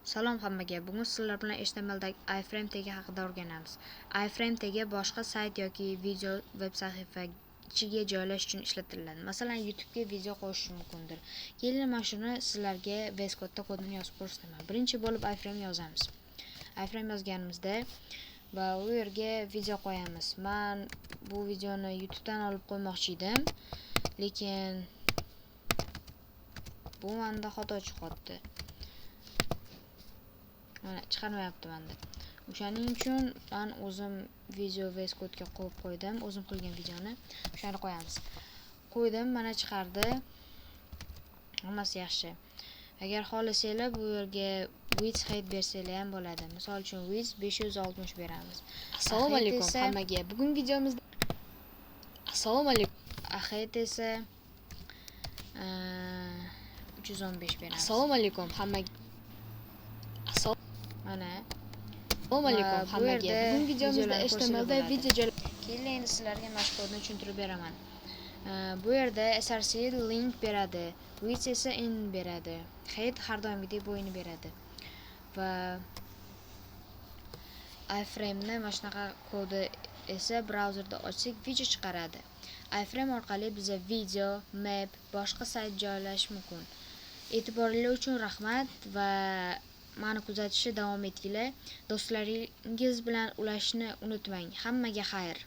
Salom hammaga. Bugun sizlar bilan HTMLdagi iframe tagi haqida o'rganamiz. Iframe tagi boshqa sayt yoki video veb sahifa ichiga joylash uchun ishlatiladi. Masalan, YouTube'ga video qo'yish mumkindir. Keling, men shuni sizlarga VS Code'da kodini yozib ko'rsataman. Birinchi bo'lib iframe yozamiz. Iframe yozganimizda va u yerga video qo'yamiz. Men bu videoni YouTube'dan olib qo'ymoqchi edim, lekin bu menda xato chiqyapti. Mana chiqarmayapti menda. O'shaning uchun men o'zim video VS Code'ga qo'yib qo'ydim. O'zim qilgan videoni o'shani qo'yamiz. Qo'ydim, mana chiqardi. Hammasi yaxshi. Agar xohlasanglar bu yerga width height bersanglar ham bo'ladi. Misol uchun width 560 beramiz. Assalomu alaykum hammaga. Bugun videomizda height esa 315 beramiz. Assalomu alaykum hammaga. Mana Assalomu alaykum hammaga. Bugun videomizda HTMLda video Keling, endi sizlarga mashq kodini tushuntirib beraman. Bu yerda src link beradi, width esa in beradi, height har doimgidek bo'yini beradi va iframe ni mana shunaqa kodi esa brauzerda ochsak video chiqaradi. Iframe orqali biza video, map, boshqa sayt joylash mumkin. E'tiboringiz uchun rahmat va meni kuzatishda davom etinglar. Do'stlaringiz bilan ulashishni unutmang. Hammaga xayr.